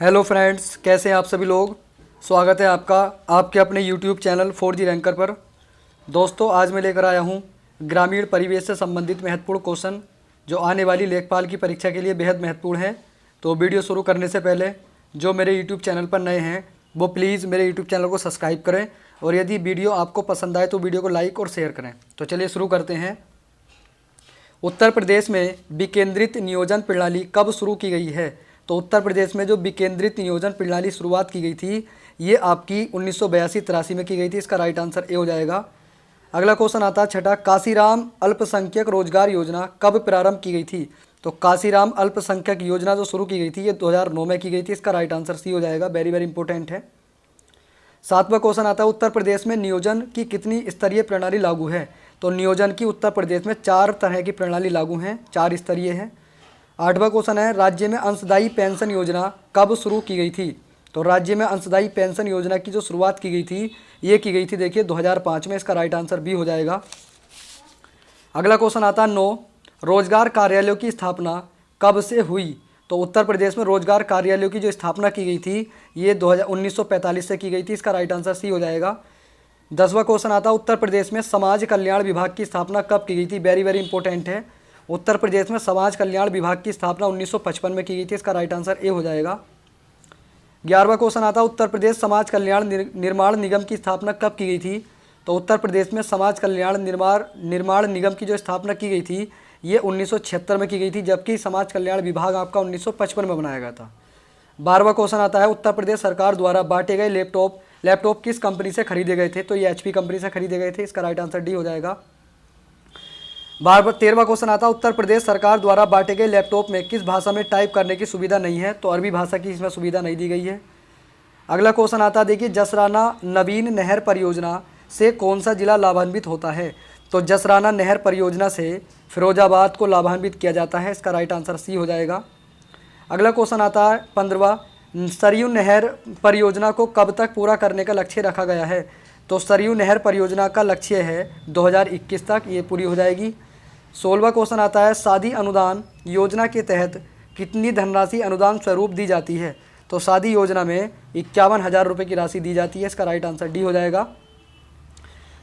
Hello friends, कैसे हैं आप सभी लोग। स्वागत है आपका आपके अपने यूट्यूब चैनल 4G रैंकर पर। दोस्तों, आज मैं लेकर आया हूं ग्रामीण परिवेश से संबंधित महत्वपूर्ण क्वेश्चन जो आने वाली लेखपाल की परीक्षा के लिए बेहद महत्वपूर्ण है। तो वीडियो शुरू करने से पहले जो मेरे यूट्यूब चैनल पर नए हैं वो प्लीज़ मेरे यूट्यूब चैनल को सब्सक्राइब करें, और यदि वीडियो आपको पसंद आए तो वीडियो को लाइक और शेयर करें। तो चलिए शुरू करते हैं। उत्तर प्रदेश में विकेंद्रित नियोजन प्रणाली कब शुरू की गई है। तो उत्तर प्रदेश में जो विकेंद्रित नियोजन प्रणाली शुरुआत की गई थी ये आपकी 1982-83 में की गई थी। इसका राइट आंसर ए हो जाएगा। अगला क्वेश्चन आता है छठा, काशीराम अल्पसंख्यक रोजगार योजना कब प्रारंभ की गई थी। तो काशीराम अल्पसंख्यक योजना जो शुरू की गई थी ये 2009 में की गई थी। इसका राइट आंसर सी हो जाएगा। वेरी वेरी इंपॉर्टेंट है। सातवां क्वेश्चन आता है, उत्तर प्रदेश में नियोजन की कितनी स्तरीय प्रणाली लागू है। तो नियोजन की उत्तर प्रदेश में 4 तरह की प्रणाली लागू हैं, 4 स्तरीय है। आठवां क्वेश्चन है, राज्य में अंशदायी पेंशन योजना कब शुरू की गई थी। तो राज्य में अंशदायी पेंशन योजना की जो शुरुआत की गई थी ये की गई थी देखिए 2005 में। इसका राइट आंसर बी हो जाएगा। अगला क्वेश्चन आता है 9, रोजगार कार्यालयों की स्थापना कब से हुई। तो उत्तर प्रदेश में रोजगार कार्यालयों की जो स्थापना की गई थी ये 1945 से की गई थी। इसका राइट आंसर सी हो जाएगा। 10वां क्वेश्चन आता है, उत्तर प्रदेश में समाज कल्याण विभाग की स्थापना कब की गई थी। वेरी वेरी इंपॉर्टेंट है। उत्तर प्रदेश में समाज कल्याण विभाग की स्थापना 1955 में की गई थी। इसका राइट आंसर ए हो जाएगा। 11वां क्वेश्चन आता है, उत्तर प्रदेश समाज कल्याण निर्माण निगम की स्थापना कब की गई थी। तो उत्तर प्रदेश में समाज कल्याण निर्माण निगम की जो स्थापना की गई थी ये 1976 में की गई थी, जबकि समाज कल्याण विभाग आपका 1955 में बनाया गया था। 12वां क्वेश्चन आता है, उत्तर प्रदेश सरकार द्वारा बांटे गए लैपटॉप किस कंपनी से खरीदे गए थे। तो ये HP कंपनी से खरीदे गए थे। इसका राइट आंसर डी हो जाएगा। 13वां क्वेश्चन आता है, उत्तर प्रदेश सरकार द्वारा बांटे गए लैपटॉप में किस भाषा में टाइप करने की सुविधा नहीं है। तो अरबी भाषा की इसमें सुविधा नहीं दी गई है। अगला क्वेश्चन आता है, देखिए जसराना नवीन नहर परियोजना से कौन सा जिला लाभान्वित होता है। तो जसराना नहर परियोजना से फिरोजाबाद को लाभान्वित किया जाता है। इसका राइट आंसर सी हो जाएगा। अगला क्वेश्चन आता है 15वां, सरयू नहर परियोजना को कब तक पूरा करने का लक्ष्य रखा गया है। तो सरयू नहर परियोजना का लक्ष्य है 2021 तक ये पूरी हो जाएगी। 16वां क्वेश्चन आता है, शादी अनुदान योजना के तहत कितनी धनराशि अनुदान स्वरूप दी जाती है। तो शादी योजना में 51,000 रुपये की राशि दी जाती है। इसका राइट आंसर डी हो जाएगा।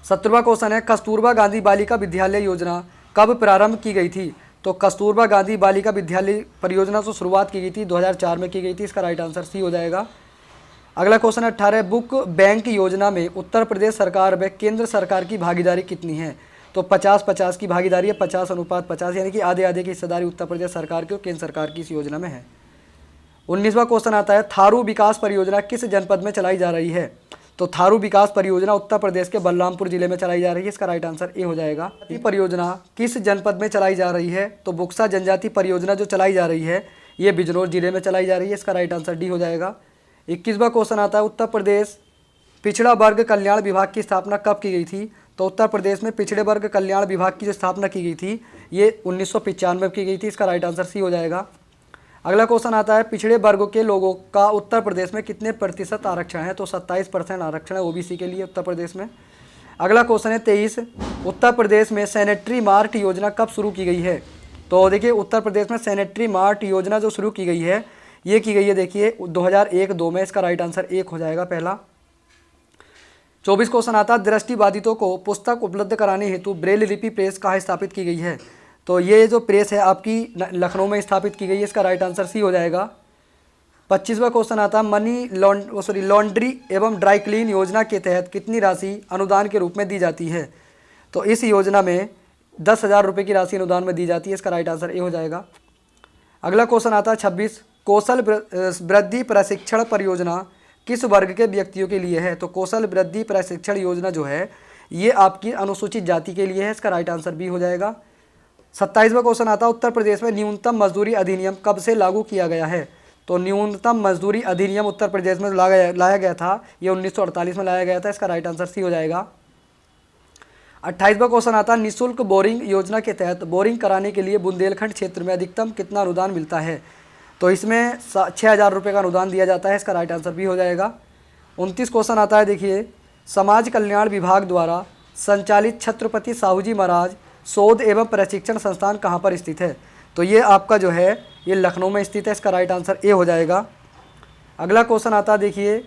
17वां क्वेश्चन है, कस्तूरबा गांधी बालिका विद्यालय योजना कब प्रारंभ की गई थी। तो कस्तूरबा गांधी बालिका विद्यालय परियोजना से शुरुआत की गई थी 2004 में की गई थी। इसका राइट आंसर सी हो जाएगा। अगला क्वेश्चन है 18, बुक बैंक योजना में उत्तर प्रदेश सरकार व केंद्र सरकार की भागीदारी कितनी है। तो 50-50 की भागीदारी है, 50:50, यानी कि आधे आधे की हिस्सेदारी उत्तर प्रदेश सरकार की और केंद्र सरकार की इस योजना में है। 19वां क्वेश्चन आता है, थारू विकास परियोजना किस जनपद में चलाई जा रही है। तो थारू विकास परियोजना उत्तर प्रदेश के बलरामपुर जिले में चलाई जा रही है। इसका राइट आंसर ए हो जाएगा। ये परियोजना किस जनपद में चलाई जा रही है। तो बुक्सा जनजाति परियोजना जो चलाई जा रही है ये बिजनौर जिले में चलाई जा रही है। इसका राइट आंसर डी हो जाएगा। 21वां क्वेश्चन आता है, उत्तर प्रदेश पिछड़ा वर्ग कल्याण विभाग की स्थापना कब की गई थी। तो उत्तर प्रदेश में पिछड़े वर्ग कल्याण विभाग की जो स्थापना की गई थी ये 1995 में की गई थी। इसका राइट आंसर सी हो जाएगा। अगला क्वेश्चन आता है, पिछड़े वर्गों के लोगों का उत्तर प्रदेश में कितने प्रतिशत आरक्षण है। तो 27% आरक्षण है OBC के लिए उत्तर प्रदेश में। अगला क्वेश्चन है 23, उत्तर प्रदेश में सैनिटरी मार्ट योजना कब शुरू की गई है। तो देखिए उत्तर प्रदेश में सैनिटरी मार्ट योजना जो शुरू की गई है ये की गई है देखिए 2001-2 में। इसका राइट आंसर 1 हो जाएगा पहला। 24 क्वेश्चन आता है, दृष्टिबाधितों को पुस्तक उपलब्ध कराने हेतु ब्रेल लिपि प्रेस कहाँ स्थापित की गई है। तो ये जो प्रेस है आपकी लखनऊ में स्थापित की गई है। इसका राइट आंसर सी हो जाएगा। 25वां क्वेश्चन आता है, लॉन्ड्री एवं ड्राई क्लीन योजना के तहत कितनी राशि अनुदान के रूप में दी जाती है। तो इस योजना में 10,000 रुपये की राशि अनुदान में दी जाती है। इसका राइट आंसर ए हो जाएगा। अगला क्वेश्चन आता है 26, कौशल वृद्धि प्रशिक्षण परियोजना किस वर्ग के व्यक्तियों के लिए है। तो कौशल वृद्धि प्रशिक्षण योजना जो है ये आपकी अनुसूचित जाति के लिए है। इसका राइट आंसर बी हो जाएगा। 27वां क्वेश्चन आता है, उत्तर प्रदेश में न्यूनतम मजदूरी अधिनियम कब से लागू किया गया है। तो न्यूनतम मजदूरी अधिनियम उत्तर प्रदेश में लाया गया था ये 1948 में लाया गया था। इसका राइट आंसर सी हो जाएगा। 28वां क्वेश्चन आता है, निःशुल्क बोरिंग योजना के तहत बोरिंग कराने के लिए बुंदेलखंड क्षेत्र में अधिकतम कितना अनुदान मिलता है। तो इसमें 6,000 रुपये का अनुदान दिया जाता है। इसका राइट आंसर भी हो जाएगा। 29 क्वेश्चन आता है, देखिए समाज कल्याण विभाग द्वारा संचालित छत्रपति साहूजी महाराज शोध एवं प्रशिक्षण संस्थान कहाँ पर स्थित है। तो ये आपका जो है ये लखनऊ में स्थित है। इसका राइट आंसर ए हो जाएगा। अगला क्वेश्चन आता है, देखिए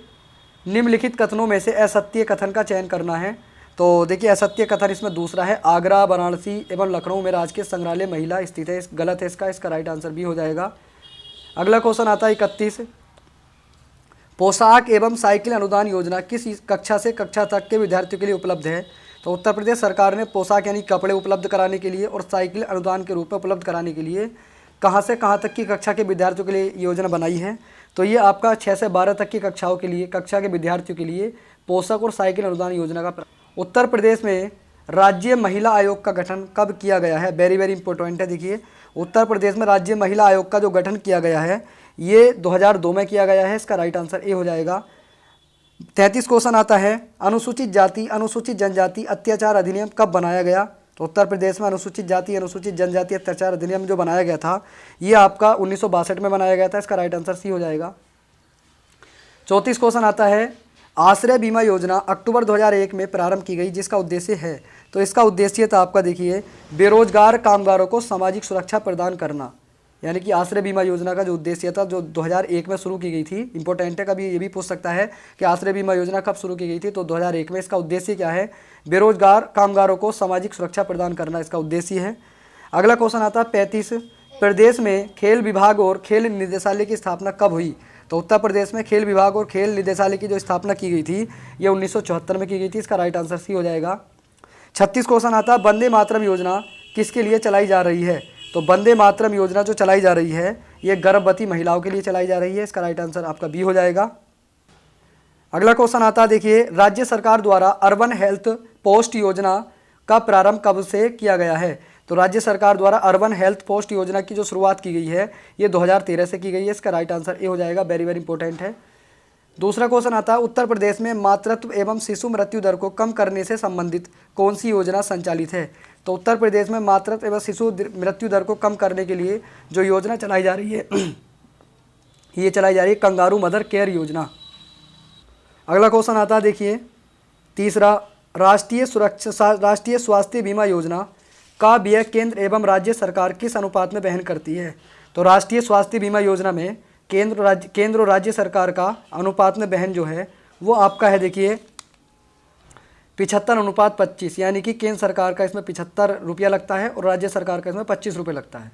निम्नलिखित कथनों में से असत्य कथन का चयन करना है। तो देखिए असत्य कथन इसमें दूसरा है, आगरा, वाराणसी एवं लखनऊ में राजकीय संग्रहालय महिला स्थित है। गलत है इसका राइट आंसर बी हो जाएगा। अगला क्वेश्चन आता है 31, पोशाक एवं साइकिल अनुदान योजना किस कक्षा से कक्षा तक के विद्यार्थियों के लिए उपलब्ध है? तो उत्तर प्रदेश सरकार ने पोशाक यानी कपड़े उपलब्ध कराने के लिए और साइकिल अनुदान के रूप में उपलब्ध कराने के लिए कहाँ से कहाँ तक की कक्षा के विद्यार्थियों के लिए योजना बनाई है? तो ये आपका 6 से 12 तक की कक्षाओं के लिए, कक्षा के विद्यार्थियों के लिए पोशाक और साइकिल अनुदान योजना का। उत्तर प्रदेश में राज्य महिला आयोग का गठन कब किया गया है? वेरी वेरी इंपॉर्टेंट है। देखिए उत्तर प्रदेश में राज्य महिला आयोग का जो गठन किया गया है ये 2002 में किया गया है। इसका राइट आंसर ए हो जाएगा। 33 क्वेश्चन आता है, अनुसूचित जाति अनुसूचित जनजाति अत्याचार अधिनियम कब बनाया गया? तो उत्तर प्रदेश में अनुसूचित जाति अनुसूचित जनजाति अत्याचार अधिनियम जो बनाया गया था ये आपका 1962 में बनाया गया था। इसका राइट आंसर सी हो जाएगा। 34 क्वेश्चन आता है, आश्रय बीमा योजना अक्टूबर 2001 में प्रारंभ की गई जिसका उद्देश्य है? तो इसका उद्देश्य था आपका देखिए बेरोजगार कामगारों को सामाजिक सुरक्षा प्रदान करना, यानी कि आश्रय बीमा योजना का जो उद्देश्य था जो 2001 में शुरू की गई थी। इंपॉर्टेंट है, कभी ये भी पूछ सकता है कि आश्रय बीमा योजना कब शुरू की गई थी? तो 2001 में। इसका उद्देश्य क्या है? बेरोजगार कामगारों को सामाजिक सुरक्षा प्रदान करना इसका उद्देश्य है। अगला क्वेश्चन आता है 35, प्रदेश में खेल विभाग और खेल निदेशालय की स्थापना कब हुई? तो उत्तर प्रदेश में खेल विभाग और खेल निदेशालय की जो स्थापना की गई थी ये 1974 में की गई थी। इसका राइट आंसर सी हो जाएगा। 36 क्वेश्चन आता है, वंदे मातरम योजना किसके लिए चलाई जा रही है? तो वंदे मातरम योजना जो चलाई जा रही है ये गर्भवती महिलाओं के लिए चलाई जा रही है। इसका राइट आंसर आपका बी हो जाएगा। अगला क्वेश्चन आता है, देखिए राज्य सरकार द्वारा अर्बन हेल्थ पोस्ट योजना का प्रारंभ कब से किया गया है? तो राज्य सरकार द्वारा अर्बन हेल्थ पोस्ट योजना की जो शुरुआत की गई है ये 2013 से की गई है। इसका राइट आंसर ए हो जाएगा। वेरी वेरी इंपॉर्टेंट है। दूसरा क्वेश्चन आता है, उत्तर प्रदेश में मातृत्व एवं शिशु मृत्यु दर को कम करने से संबंधित कौन सी योजना संचालित है? तो उत्तर प्रदेश में मातृत्व एवं शिशु मृत्यु दर को कम करने के लिए जो योजना चलाई जा रही है ये चलाई जा रही है कंगारू मदर केयर योजना। अगला क्वेश्चन आता है, देखिए तीसरा, राष्ट्रीय स्वास्थ्य बीमा योजना का व्यय केंद्र एवं राज्य सरकार किस अनुपात में वहन करती है? तो राष्ट्रीय स्वास्थ्य बीमा योजना में केंद्र और राज्य सरकार का अनुपात में वहन जो है वो आपका है देखिए 75:25, यानी कि केंद्र सरकार का इसमें 75 रुपया लगता है और राज्य सरकार का इसमें 25 रुपये लगता है।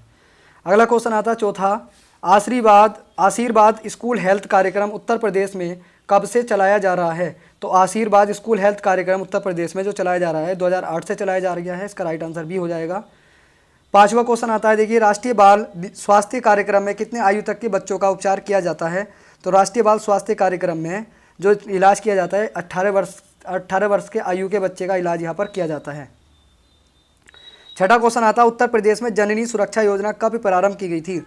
अगला क्वेश्चन आता है चौथा, आशीर्वाद स्कूल हेल्थ कार्यक्रम उत्तर प्रदेश में कब से चलाया जा रहा है? तो आशीर्वाद स्कूल हेल्थ कार्यक्रम उत्तर प्रदेश में जो चलाया जा रहा है 2008 से चलाया जा रहा है। इसका राइट आंसर भी हो जाएगा। पांचवा क्वेश्चन आता है, देखिए राष्ट्रीय बाल स्वास्थ्य कार्यक्रम में कितने आयु तक के बच्चों का उपचार किया जाता है? तो राष्ट्रीय बाल स्वास्थ्य कार्यक्रम में जो इलाज किया जाता है 18 वर्ष के आयु के बच्चे का इलाज यहाँ पर किया जाता है। छठा क्वेश्चन आता है, उत्तर प्रदेश में जननी सुरक्षा योजना कब प्रारंभ की गई थी?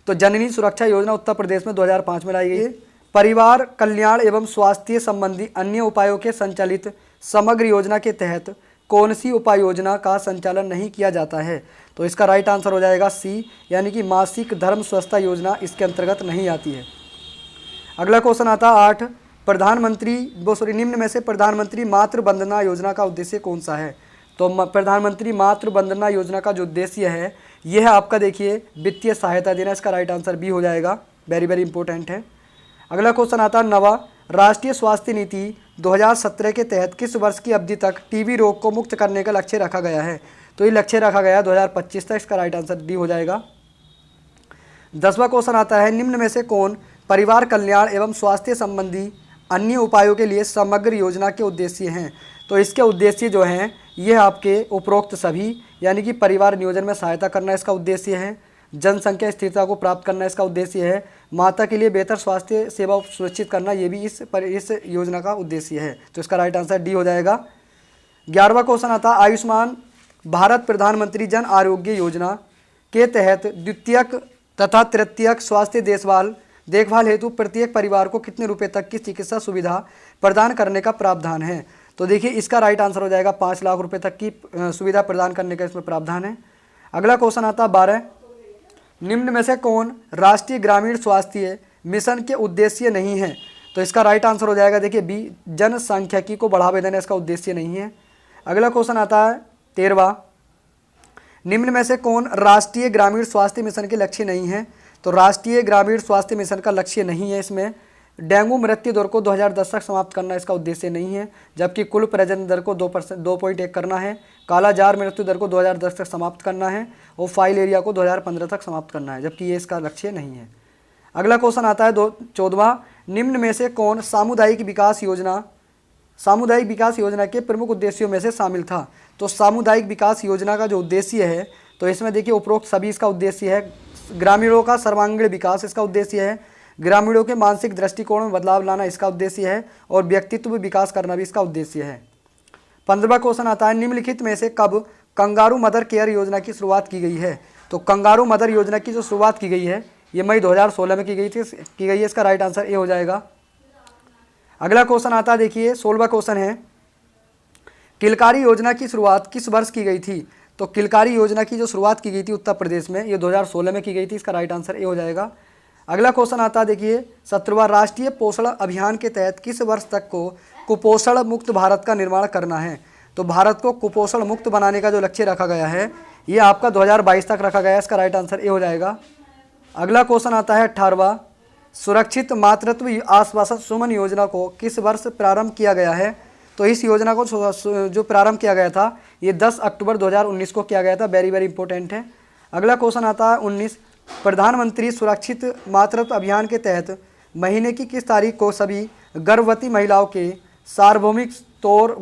तो जननी सुरक्षा योजना उत्तर प्रदेश में 2005 में लाई गई है। परिवार कल्याण एवं स्वास्थ्य संबंधी अन्य उपायों के संचालित समग्र योजना के तहत कौन सी उपाय योजना का संचालन नहीं किया जाता है? तो इसका राइट आंसर हो जाएगा सी, यानी कि मासिक धर्म स्वच्छता योजना इसके अंतर्गत नहीं आती है। अगला क्वेश्चन आता है 8, निम्न में से प्रधानमंत्री मातृ वंदना योजना का उद्देश्य कौन सा है? तो प्रधानमंत्री मातृ वंदना योजना का जो उद्देश्य है यह है आपका देखिए वित्तीय सहायता देना। इसका राइट आंसर बी हो जाएगा। वेरी वेरी इंपॉर्टेंट है। अगला क्वेश्चन आता है 9, राष्ट्रीय स्वास्थ्य नीति 2017 के तहत किस वर्ष की अवधि तक टीबी रोग को मुक्त करने का लक्ष्य रखा गया है? तो ये लक्ष्य रखा गया है 2025 तक। इसका राइट आंसर डी हो जाएगा। 10वां क्वेश्चन आता है, निम्न में से कौन परिवार कल्याण एवं स्वास्थ्य संबंधी अन्य उपायों के लिए समग्र योजना के उद्देश्य हैं? तो इसके उद्देश्य जो हैं ये आपके उपरोक्त सभी, यानी कि परिवार नियोजन में सहायता करना इसका उद्देश्य है, जनसंख्या स्थिरता को प्राप्त करना इसका उद्देश्य है, माता के लिए बेहतर स्वास्थ्य सेवा सुनिश्चित करना ये भी इस योजना का उद्देश्य है। तो इसका राइट आंसर डी हो जाएगा। 11वां क्वेश्चन आता है, आयुष्मान भारत प्रधानमंत्री जन आरोग्य योजना के तहत द्वितीयक तथा तृतीयक स्वास्थ्य देखभाल हेतु प्रत्येक परिवार को कितने रुपए तक की चिकित्सा सुविधा प्रदान करने का प्रावधान है? तो देखिए इसका राइट आंसर हो जाएगा 5 लाख रुपए तक की सुविधा प्रदान करने का इसमें प्रावधान है। अगला क्वेश्चन आता है 12, निम्न में से कौन राष्ट्रीय ग्रामीण स्वास्थ्य मिशन के उद्देश्य नहीं है? तो इसका राइट आंसर हो जाएगा देखिए बी, जनसांख्यिकी को बढ़ावा देना इसका उद्देश्य नहीं है। अगला क्वेश्चन आता है 13, निम्न में से कौन राष्ट्रीय ग्रामीण स्वास्थ्य मिशन के लक्ष्य नहीं है? तो राष्ट्रीय ग्रामीण स्वास्थ्य मिशन का लक्ष्य नहीं है इसमें डेंगू मृत्यु दर को 2010 तक समाप्त करना इसका उद्देश्य नहीं है, जबकि कुल प्रजनन दर को 2.1 करना है। कालाजार मृत्यु दर को 2010 तक समाप्त करना है और फाइलेरिया को 2015 तक समाप्त करना है, जबकि ये इसका लक्ष्य नहीं है। अगला क्वेश्चन आता है 14वां, निम्न में से कौन सामुदायिक विकास योजना के प्रमुख उद्देश्यों में से शामिल था। तो सामुदायिक विकास योजना का जो उद्देश्य है, तो इसमें देखिए उपरोक्त सभी इसका उद्देश्य है। ग्रामीणों का सर्वांगीण विकास इसका उद्देश्य है, ग्रामीणों के मानसिक दृष्टिकोण में बदलाव लाना इसका उद्देश्य है, और व्यक्तित्व विकास करना भी इसका उद्देश्य है। 15वां क्वेश्चन आता है, निम्नलिखित में से कब कंगारू मदर केयर योजना की शुरुआत की गई है। तो कंगारू मदर योजना की जो शुरुआत की गई है ये मई 2016 में की गई है। इसका राइट आंसर ए हो जाएगा। अगला क्वेश्चन आता है, देखिए 16वां क्वेश्चन है, किलकारी योजना की शुरुआत किस वर्ष की गई थी। तो किलकारी योजना की जो शुरुआत की गई थी उत्तर प्रदेश में, ये 2016 में की गई थी। इसका राइट आंसर ए हो जाएगा। अगला क्वेश्चन आता है, देखिए 17वां, राष्ट्रीय पोषण अभियान के तहत किस वर्ष तक को कुपोषण मुक्त भारत का निर्माण करना है। तो भारत को कुपोषण मुक्त बनाने का जो लक्ष्य रखा गया है ये आपका 2022 तक रखा गया है। इसका राइट आंसर ए हो जाएगा। अगला क्वेश्चन आता है 18वां, सुरक्षित मातृत्व आश्वासन सुमन योजना को किस वर्ष प्रारंभ किया गया है। तो इस योजना को जो प्रारंभ किया गया था ये 10 अक्टूबर 2019 को किया गया था। वेरी वेरी इंपॉर्टेंट है। अगला क्वेश्चन आता है 19, प्रधानमंत्री सुरक्षित मातृत्व अभियान के तहत महीने की किस तारीख को सभी गर्भवती महिलाओं के सार्वभौमिक तौर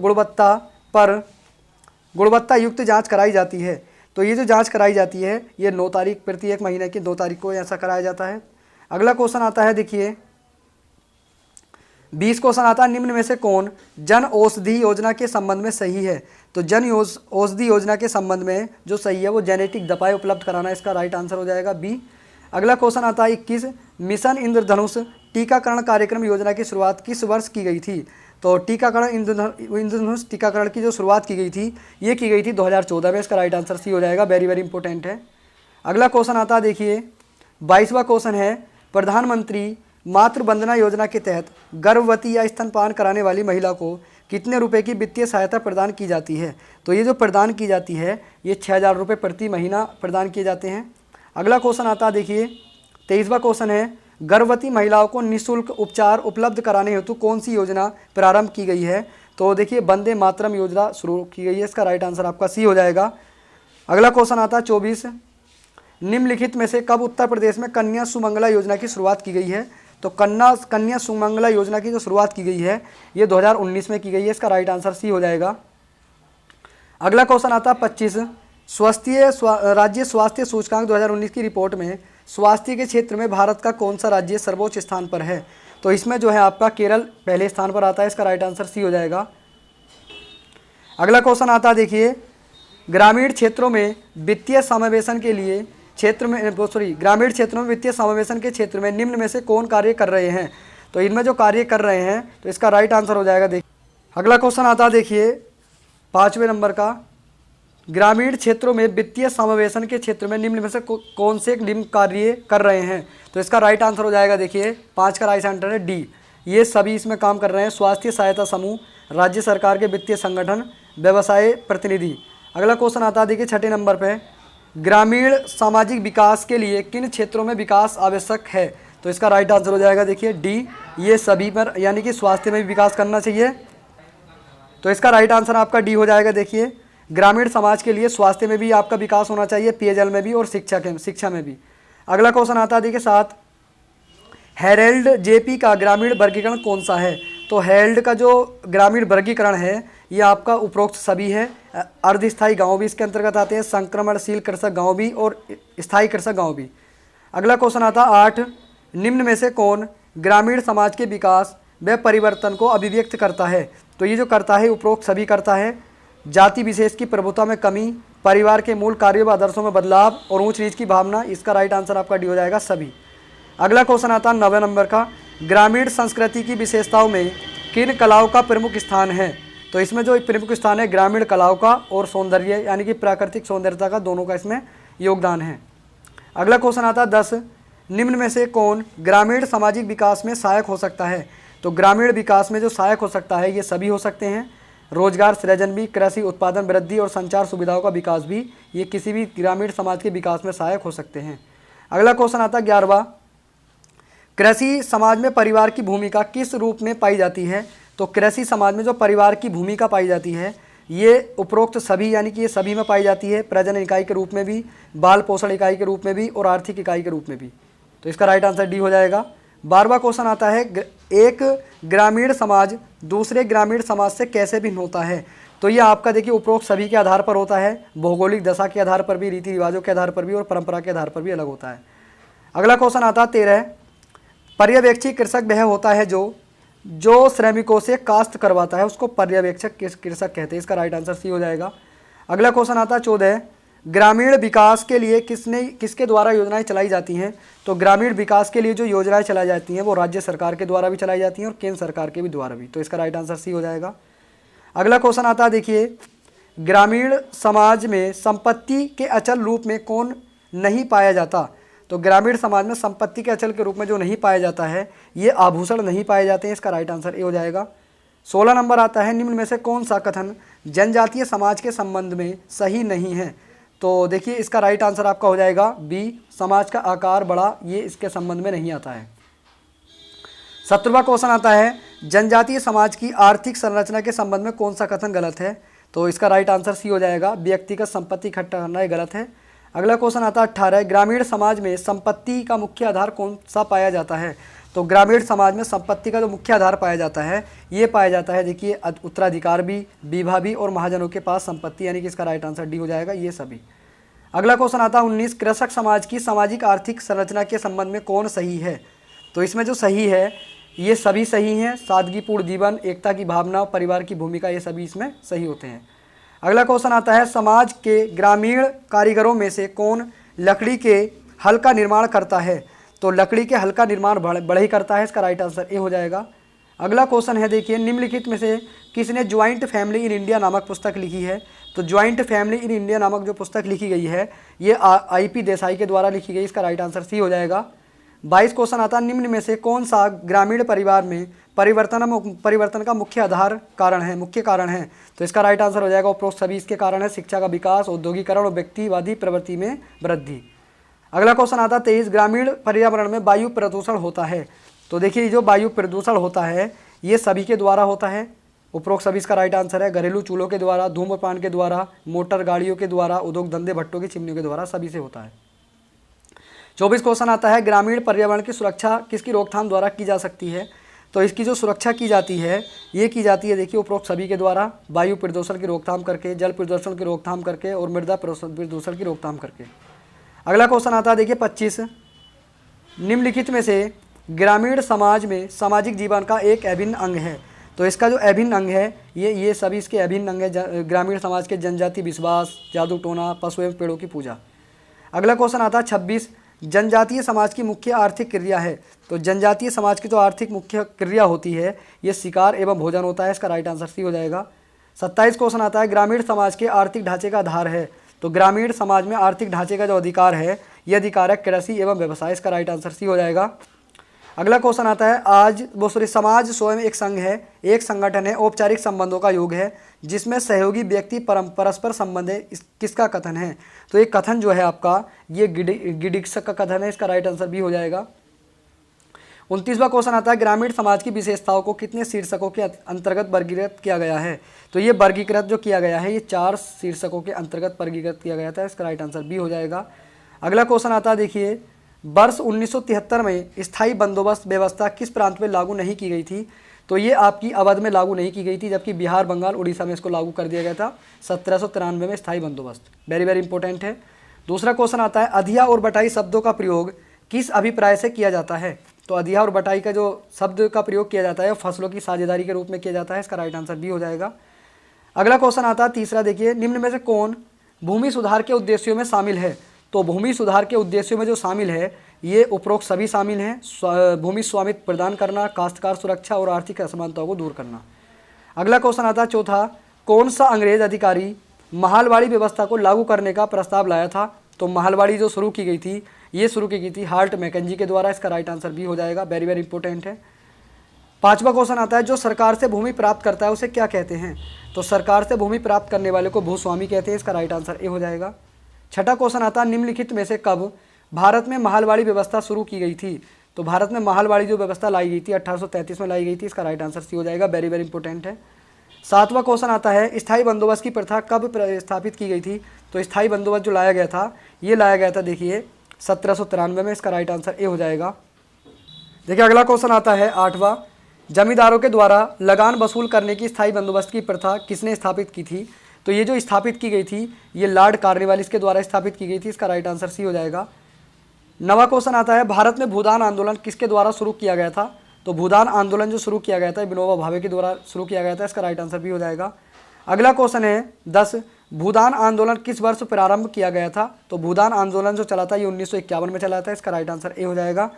गुणवत्ता युक्त जांच कराई जाती है। तो ये जो जांच कराई जाती है ये 9 तारीख, प्रत्येक महीने की 2 तारीख को ऐसा कराया जाता है। अगला क्वेश्चन आता है, देखिए 20 क्वेश्चन आता है, निम्न में से कौन जन औषधि योजना के संबंध में सही है। तो जन औषधि योजना के संबंध में जो सही है वो जेनेटिक दवाएं उपलब्ध कराना, इसका राइट आंसर हो जाएगा बी। अगला क्वेश्चन आता है 21, मिशन इंद्रधनुष टीकाकरण कार्यक्रम योजना की शुरुआत किस वर्ष की गई थी। तो टीकाकरण इंद्रधनुष टीकाकरण की जो शुरुआत की गई थी ये की गई थी 2014 में। इसका राइट आंसर सी हो जाएगा। वेरी वेरी इंपॉर्टेंट है। अगला क्वेश्चन आता है, देखिए 22वां क्वेश्चन है, प्रधानमंत्री मातृ वंदना योजना के तहत गर्भवती या स्तनपान कराने वाली महिला को कितने रुपए की वित्तीय सहायता प्रदान की जाती है। तो ये जो प्रदान की जाती है ये 6,000 रुपये प्रति महीना प्रदान किए जाते हैं। अगला क्वेश्चन आता है, देखिए 23वां क्वेश्चन है, गर्भवती महिलाओं को निःशुल्क उपचार उपलब्ध कराने हेतु कौन सी योजना प्रारंभ की गई है। तो देखिए वंदे मातरम योजना शुरू की गई है। इसका राइट आंसर आपका सी हो जाएगा। अगला क्वेश्चन आता है 24, निम्नलिखित में से कब उत्तर प्रदेश में कन्या सुमंगला योजना की शुरुआत की गई है। तो कन्या सुमंगला योजना की जो शुरुआत की गई है ये 2019 में की गई है। इसका राइट आंसर सी हो जाएगा। अगला क्वेश्चन आता है 25, राज्य स्वास्थ्य सूचकांक 2019 की रिपोर्ट में स्वास्थ्य के क्षेत्र में भारत का कौन सा राज्य सर्वोच्च स्थान पर है। तो इसमें जो है आपका केरल पहले स्थान पर आता है। इसका राइट आंसर सी हो जाएगा। अगला क्वेश्चन आता है, देखिए ग्रामीण क्षेत्रों में वित्तीय समावेशन के लिए ग्रामीण क्षेत्रों में वित्तीय समावेशन के क्षेत्र में निम्न में से कौन कार्य कर रहे हैं। तो इनमें जो कार्य कर रहे हैं तो इसका राइट आंसर हो जाएगा। देखिए अगला क्वेश्चन आता है, देखिए 5वें नंबर का, ग्रामीण क्षेत्रों में वित्तीय समावेशन के क्षेत्र में निम्न में से कौन से निम्न कार्य कर रहे हैं। तो इसका राइट आंसर हो जाएगा, देखिए 5 का राइट आंसर है डी। ये सभी इसमें काम कर रहे हैं, स्वास्थ्य सहायता समूह, राज्य सरकार के वित्तीय संगठन, व्यवसाय प्रतिनिधि। अगला क्वेश्चन आता है, देखिए 6ठे नंबर पे, ग्रामीण सामाजिक विकास के लिए किन क्षेत्रों में विकास आवश्यक है। तो इसका राइट आंसर हो जाएगा, देखिए डी। ये सभी पर, यानी कि स्वास्थ्य में भी विकास करना चाहिए। तो इसका राइट आंसर आपका डी हो जाएगा। देखिए ग्रामीण समाज के लिए स्वास्थ्य में भी आपका विकास होना चाहिए, पेयजल में भी और शिक्षा में भी। अगला क्वेश्चन आता है, देखिए 7, हेरल्ड जेपी का ग्रामीण वर्गीकरण कौन सा है। तो हेरल्ड का जो ग्रामीण वर्गीकरण है ये आपका उपरोक्त सभी है। अर्धस्थायी गांव भी इसके अंतर्गत आते हैं, संक्रमणशील कृषक गांव भी और स्थायी कृषक गांव भी। अगला क्वेश्चन आता है 8, निम्न में से कौन ग्रामीण समाज के विकास व परिवर्तन को अभिव्यक्त करता है। तो ये जो करता है उपरोक्त सभी करता है। जाति विशेष की प्रभुता में कमी, परिवार के मूल कार्यों व आदर्शों में बदलाव और ऊंच नीच की भावना। इसका राइट आंसर आपका डी हो जाएगा, सभी। अगला क्वेश्चन आता है 9वें नंबर का, ग्रामीण संस्कृति की विशेषताओं में किन कलाओं का प्रमुख स्थान है। तो इसमें जो प्रमुख स्थान है ग्रामीण कलाओं का और सौंदर्य यानी कि प्राकृतिक सौंदर्यता का, दोनों का इसमें योगदान है। अगला क्वेश्चन आता है 10, निम्न में से कौन ग्रामीण सामाजिक विकास में सहायक हो सकता है। तो ग्रामीण विकास में जो सहायक हो सकता है ये सभी हो सकते हैं। रोजगार सृजन भी, कृषि उत्पादन वृद्धि और संचार सुविधाओं का विकास भी, ये किसी भी ग्रामीण समाज के विकास में सहायक हो सकते हैं। अगला क्वेश्चन आता है 11वां, कृषि समाज में परिवार की भूमिका किस रूप में पाई जाती है? तो कृषि समाज में जो परिवार की भूमिका पाई जाती है ये उपरोक्त सभी यानी कि ये सभी में पाई जाती है, प्रजनन इकाई के रूप में भी, बाल पोषण इकाई के रूप में भी और आर्थिक इकाई के रूप में भी। तो इसका राइट आंसर डी हो जाएगा। 12वां क्वेश्चन आता है, एक ग्रामीण समाज दूसरे ग्रामीण समाज से कैसे भिन्न होता है? तो ये आपका देखिए उपरोक्त सभी के आधार पर होता है, भौगोलिक दशा के आधार पर भी, रीति रिवाजों के आधार पर भी और परंपरा के आधार पर भी अलग होता है। अगला क्वेश्चन आता है 13, पर्यवेक्षी कृषक वह होता है जो श्रमिकों से काश्त करवाता है, उसको पर्यवेक्षक कृषक कहते हैं। इसका राइट आंसर सी हो जाएगा। अगला क्वेश्चन आता है 14, ग्रामीण विकास के लिए किसके द्वारा योजनाएं चलाई जाती हैं? तो ग्रामीण विकास के लिए जो योजनाएं चलाई जाती हैं वो राज्य सरकार के द्वारा भी चलाई जाती हैं और केंद्र सरकार के भी द्वारा भी। तो इसका राइट आंसर सी हो जाएगा। अगला क्वेश्चन आता है देखिए, ग्रामीण समाज में संपत्ति के अचल रूप में कौन नहीं पाया जाता? तो ग्रामीण समाज में संपत्ति के अचल के रूप में जो नहीं पाया जाता है ये आभूषण नहीं पाए जाते हैं। इसका राइट आंसर ए हो जाएगा। 16 नंबर आता है, निम्न में से कौन सा कथन जनजातीय समाज के संबंध में सही नहीं है? तो देखिए इसका राइट आंसर आपका हो जाएगा बी, समाज का आकार बड़ा, ये इसके संबंध में नहीं आता है। 17वां क्वेश्चन आता है, जनजातीय समाज की आर्थिक संरचना के संबंध में कौन सा कथन गलत है? तो इसका राइट आंसर सी हो जाएगा, व्यक्तिगत संपत्ति इकट्ठा करना ये गलत है। अगला क्वेश्चन आता है 18, ग्रामीण समाज में संपत्ति का मुख्य आधार कौन सा पाया जाता है? तो ग्रामीण समाज में संपत्ति का जो मुख्य आधार पाया जाता है ये पाया जाता है देखिए उत्तराधिकार भी, विवाह भी और महाजनों के पास संपत्ति, यानी कि इसका राइट आंसर डी हो जाएगा ये सभी। अगला क्वेश्चन आता है 19, कृषक समाज की सामाजिक आर्थिक संरचना के संबंध में कौन सही है? तो इसमें जो सही है ये सभी सही हैं, सादगीपूर्ण जीवन, एकता की भावना, परिवार की भूमिका, ये सभी इसमें सही होते हैं। अगला क्वेश्चन आता है, समाज के ग्रामीण कारीगरों में से कौन लकड़ी के हल का निर्माण करता है? तो लकड़ी के हल का निर्माण बढ़ई करता है। इसका राइट आंसर ए हो जाएगा। अगला क्वेश्चन है देखिए, निम्नलिखित में से किसने ज्वाइंट फैमिली इन इंडिया नामक पुस्तक लिखी है? तो ज्वाइंट फैमिली इन इंडिया नामक जो पुस्तक लिखी गई है ये IP देसाई के द्वारा लिखी गई। इसका राइट आंसर सी हो जाएगा। 22 क्वेश्चन आता है, निम्न में से कौन सा ग्रामीण परिवार में परिवर्तन का मुख्य कारण है? तो इसका राइट आंसर हो जाएगा उपरोक्त सभी इसके कारण है, शिक्षा का विकास, औद्योगिकरण और व्यक्तिवादी प्रवृत्ति में वृद्धि। अगला क्वेश्चन आता है 23, ग्रामीण पर्यावरण में वायु प्रदूषण होता है? तो देखिए जो वायु प्रदूषण होता है ये सभी के द्वारा होता है, उपरोक्त सभी इसका राइट आंसर है, घरेलू चूल्हों के द्वारा, धूम्रपान के द्वारा, मोटर गाड़ियों के द्वारा, उद्योग धंधे भट्टों की चिमनियों के द्वारा, सभी से होता है। 24 क्वेश्चन आता है, ग्रामीण पर्यावरण की सुरक्षा किसकी रोकथाम द्वारा की जा सकती है? तो इसकी जो सुरक्षा की जाती है ये की जाती है देखिए उपरोक्त सभी के द्वारा, वायु प्रदूषण की रोकथाम करके, जल प्रदूषण की रोकथाम करके और मृदा प्रदूषण की रोकथाम करके। अगला क्वेश्चन आता है देखिए 25, निम्नलिखित में से ग्रामीण समाज में सामाजिक जीवन का एक अभिन्न अंग है? तो इसका जो अभिन्न अंग है ये सभी इसके अभिन्न अंग है, ग्रामीण समाज के जनजाति विश्वास, जादू टोना, पशु एवं पेड़ों की पूजा। अगला क्वेश्चन आता है 26, जनजातीय समाज की मुख्य आर्थिक क्रिया है? तो जनजातीय समाज की जो आर्थिक मुख्य क्रिया होती है ये शिकार एवं भोजन होता है। इसका राइट आंसर सी हो जाएगा। 27 क्वेश्चन आता है, ग्रामीण समाज के आर्थिक ढांचे का आधार है? तो ग्रामीण समाज में आर्थिक ढांचे का जो अधिकार है ये अधिकार है कृषि एवं व्यवसाय। इसका राइट आंसर सी हो जाएगा। अगला क्वेश्चन आता है, समाज स्वयं एक संघ है, एक संगठन है, औपचारिक संबंधों का योग है जिसमें सहयोगी व्यक्ति परस्पर संबंध है, किसका कथन है? तो ये कथन जो है आपका ये गिडिक्सक का कथन है। इसका राइट आंसर भी हो जाएगा। 29वां क्वेश्चन आता है, ग्रामीण समाज की विशेषताओं को कितने शीर्षकों के अंतर्गत वर्गीकृत किया गया है? तो ये वर्गीकृत जो किया गया है ये 4 शीर्षकों के अंतर्गत वर्गीकृत किया गया था। इसका राइट आंसर बी हो जाएगा। अगला क्वेश्चन आता है देखिए, वर्ष 1973 में स्थायी बंदोबस्त व्यवस्था किस प्रांत में लागू नहीं की गई थी? तो ये आपकी अवध में लागू नहीं की गई थी, जबकि बिहार, बंगाल, उड़ीसा में इसको लागू कर दिया गया था 1793 में स्थायी बंदोबस्त। वेरी वेरी इंपॉर्टेंट है। दूसरा क्वेश्चन आता है, अधिया और बटाई शब्दों का प्रयोग किस अभिप्राय से किया जाता है? तो अधिया और बटाई का जो शब्द का प्रयोग किया जाता है फसलों की साझेदारी के रूप में किया जाता है। इसका राइट आंसर बी हो जाएगा। अगला क्वेश्चन आता है तीसरा, देखिए, निम्न में से कौन भूमि सुधार के उद्देश्यों में शामिल है? तो भूमि सुधार के उद्देश्यों में जो शामिल है ये उपरोक्त सभी शामिल हैं, भूमि स्वामित्व प्रदान करना, काश्तकार सुरक्षा और आर्थिक असमानताओं को दूर करना। अगला क्वेश्चन आता है चौथा, कौन सा अंग्रेज अधिकारी महलवाड़ी व्यवस्था को लागू करने का प्रस्ताव लाया था? तो महलवाड़ी जो शुरू की गई थी ये शुरू की गई थी हार्ट मैकेंजी के द्वारा। इसका राइट आंसर भी हो जाएगा। वेरी वेरी इंपॉर्टेंट है। 5वां क्वेश्चन आता है, जो सरकार से भूमि प्राप्त करता है उसे क्या कहते हैं? तो सरकार से भूमि प्राप्त करने वाले को भूस्वामी कहते हैं। इसका राइट आंसर ए हो जाएगा। 6ठा क्वेश्चन आता है, निम्नलिखित में से कब भारत में महलवाड़ी व्यवस्था शुरू की गई थी? तो भारत में महलवाड़ी जो व्यवस्था लाई गई थी 1833 में लाई गई थी। इसका राइट आंसर सी हो जाएगा। वेरी वेरी इंपॉर्टेंट है। 7वां क्वेश्चन आता है, स्थायी बंदोबस्त की प्रथा कब स्थापित की गई थी? तो स्थायी बंदोबस्त जो लाया गया था, ये लाया गया था देखिए 1793 में। इसका राइट आंसर ए हो जाएगा। देखिए अगला क्वेश्चन आता है 8वां, जमींदारों के द्वारा लगान वसूल करने की स्थायी बंदोबस्त की प्रथा किसने स्थापित की थी? तो ये जो स्थापित की गई थी ये लॉर्ड कॉर्नवालिस के द्वारा स्थापित की गई थी। इसका राइट आंसर सी हो जाएगा। 9वां क्वेश्चन आता है, भारत में भूदान आंदोलन किसके द्वारा शुरू किया गया था? तो भूदान आंदोलन जो शुरू किया गया था विनोबा भावे के द्वारा शुरू किया गया था। इसका राइट आंसर भी हो जाएगा। अगला क्वेश्चन है 10, भूदान आंदोलन किस वर्ष प्रारंभ किया गया था? तो भूदान आंदोलन जो चला था ये 1951 में चला था। इसका राइट आंसर ए हो जाएगा।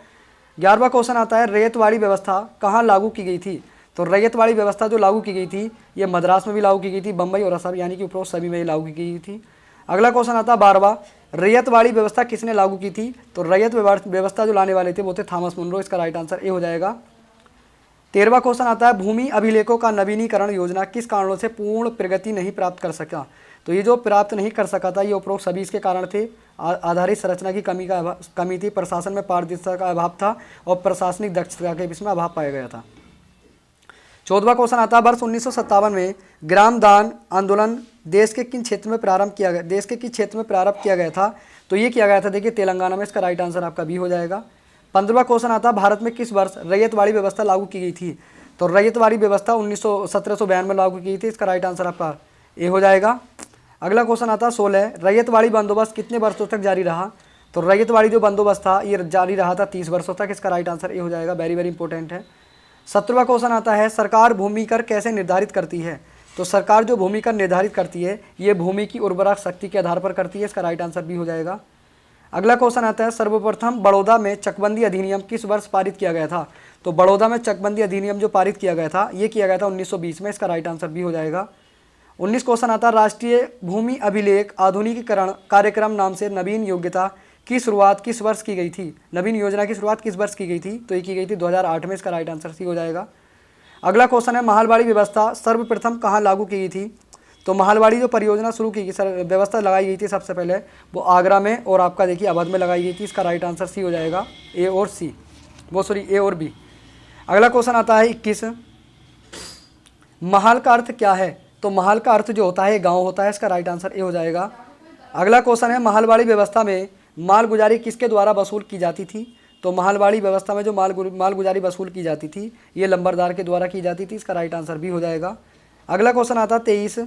11वां क्वेश्चन आता है, रैयतवाड़ी व्यवस्था कहाँ लागू की गई थी? तो रैयतवाड़ी व्यवस्था जो लागू की गई थी ये मद्रास में भी लागू की गई थी, बम्बई और असम यानी कि उपरोक्त सभी में ही लागू की गई थी। अगला क्वेश्चन आता है 12वां, रैयतवाड़ी व्यवस्था किसने लागू की थी? तो रैयत व्यवस्था जो लाने वाले थे वो थे थॉमस मुनरो। इसका राइट आंसर ए हो जाएगा। 13वां क्वेश्चन आता है, भूमि अभिलेखों का नवीनीकरण योजना किस कारणों से पूर्ण प्रगति नहीं प्राप्त कर सका? तो ये जो प्राप्त नहीं कर सका था ये उपरोक्त सभी इसके कारण थे। आधारित संरचना की कमी थी, प्रशासन में पारदर्शिता का अभाव था और प्रशासनिक दक्षता के इसमें अभाव पाया गया था। 14वां क्वेश्चन आता है, वर्ष 1957 में ग्राम दान आंदोलन देश के किस क्षेत्र में प्रारंभ किया गया था? तो ये किया गया था देखिए तेलंगाना में। इसका राइट आंसर आपका बी हो जाएगा। 15वां क्वेश्चन आता है, भारत में किस वर्ष रैयतवाड़ी व्यवस्था लागू की गई थी? तो रैयतवाड़ी व्यवस्था 1792 में लागू की गई थी। इसका राइट आंसर आपका ए हो जाएगा। अगला क्वेश्चन आता है 16, रैयतवाड़ी बंदोबस्त कितने वर्षों तक जारी रहा? तो रैयतवाड़ी जो बंदोबस्त था ये जारी रहा था 30 वर्षों तक। इसका राइट आंसर ए हो जाएगा। वेरी वेरी इंपॉर्टेंट है। 17वां क्वेश्चन आता है, सरकार भूमि कर कैसे निर्धारित करती है? तो सरकार जो भूमि कर निर्धारित करती है ये भूमि की उर्वरक शक्ति के आधार पर करती है। इसका राइट आंसर भी हो जाएगा। अगला क्वेश्चन आता है, सर्वप्रथम बड़ौदा में चकबंदी अधिनियम किस वर्ष पारित किया गया था? तो बड़ौदा में चकबंदी अधिनियम जो पारित किया गया था ये किया गया था 1920 में। इसका राइट आंसर भी हो जाएगा। 19 क्वेश्चन आता है, राष्ट्रीय भूमि अभिलेख आधुनिकीकरण कार्यक्रम नाम से नवीन योग्यता की शुरुआत किस वर्ष की गई थी? नवीन योजना की शुरुआत किस वर्ष की गई थी? तो ये की गई थी 2008 में। इसका राइट आंसर सी हो जाएगा। अगला क्वेश्चन है, महलवाड़ी व्यवस्था सर्वप्रथम कहाँ लागू की गई थी? तो महलवाड़ी जो परियोजना शुरू की गई व्यवस्था लगाई गई थी सबसे पहले वो आगरा में और आपका देखिए अवध में लगाई गई थी। इसका राइट आंसर सी हो जाएगा। ए और बी। अगला क्वेश्चन आता है 21, महल का अर्थ क्या है? तो महल का अर्थ जो होता है गांव होता है। इसका राइट आंसर ए हो जाएगा। अगला क्वेश्चन है, महलवाड़ी व्यवस्था में मालगुजारी किसके द्वारा वसूल की जाती थी? तो महलवाड़ी व्यवस्था में जो मालगुजारी वसूल की जाती थी ये लंबरदार के द्वारा की जाती थी। इसका राइट आंसर भी हो जाएगा। अगला क्वेश्चन आता है 23,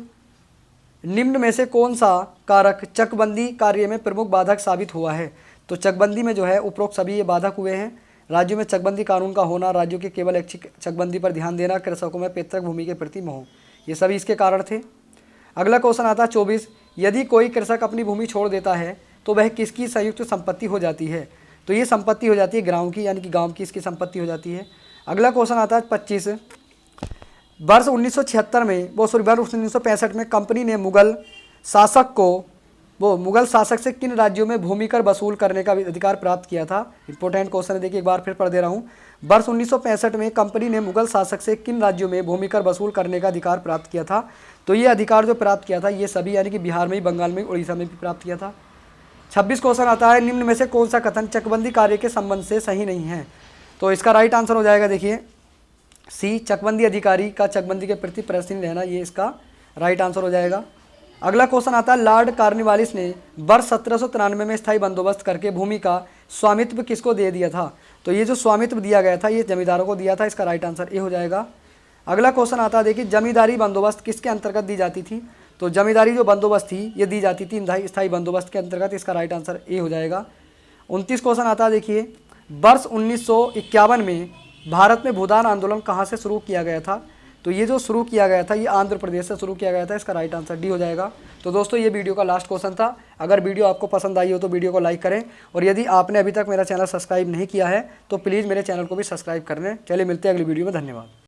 निम्न में से कौन सा कारक चकबंदी कार्य में प्रमुख बाधक साबित हुआ है? तो चकबंदी में जो है उपरोक्त सभी ये बाधक हुए हैं। राज्यों में चकबंदी कानून का होना, राज्यों के केवल ऐच्छिक चकबंदी पर ध्यान देना, कृषकों में पैतृक भूमि के प्रति मोह, ये सभी इसके कारण थे। अगला क्वेश्चन आता है 24, यदि कोई कृषक अपनी भूमि छोड़ देता है तो वह किसकी संयुक्त संपत्ति हो जाती है? तो ये संपत्ति हो जाती है गांव की, यानी कि गांव की इसकी संपत्ति हो जाती है। अगला क्वेश्चन आता है 25, वर्ष 1976 में वर्ष 1965 में कंपनी ने मुगल शासक से किन राज्यों में भूमि कर वसूल करने का अधिकार प्राप्त किया था? इंपॉर्टेंट क्वेश्चन है, देखिए एक बार फिर पढ़ दे रहा हूँ। वर्ष 1965 में कंपनी ने मुगल शासक से किन राज्यों में भूमि कर वसूल करने का अधिकार प्राप्त किया था? तो ये अधिकार जो प्राप्त किया था ये सभी यानी कि बिहार में ही, बंगाल में, उड़ीसा में भी प्राप्त किया था। 26 क्वेश्चन आता है, निम्न में से कौन सा कथन चकबंदी कार्य के संबंध से सही नहीं है? तो इसका राइट आंसर हो जाएगा देखिए सी, चकबंदी अधिकारी का चकबंदी के प्रति प्रश्न रहना, ये इसका राइट आंसर हो जाएगा। अगला क्वेश्चन आता है, लॉर्ड कॉर्नवालिस ने वर्ष 1793 में स्थायी बंदोबस्त करके भूमि का स्वामित्व किसको दे दिया था? तो ये जो स्वामित्व दिया गया था ये जमींदारों को दिया था। इसका राइट आंसर ए हो जाएगा। अगला क्वेश्चन आता है, देखिए जमींदारी बंदोबस्त किसके अंतर्गत दी जाती थी? तो जमींदारी जो बंदोबस्त थी ये दी जाती थी स्थायी बंदोबस्त के अंतर्गत। इसका राइट आंसर ए हो जाएगा। 29 क्वेश्चन आता है, देखिए वर्ष 1951 में भारत में भूदान आंदोलन कहाँ से शुरू किया गया था? तो ये जो शुरू किया गया था ये आंध्र प्रदेश से शुरू किया गया था। इसका राइट आंसर डी हो जाएगा। तो दोस्तों ये वीडियो का लास्ट क्वेश्चन था। अगर वीडियो आपको पसंद आई हो तो वीडियो को लाइक करें और यदि आपने अभी तक मेरा चैनल सब्सक्राइब नहीं किया है तो प्लीज़ मेरे चैनल को भी सब्सक्राइब कर लें। चलिए मिलते हैं अगली वीडियो में। धन्यवाद।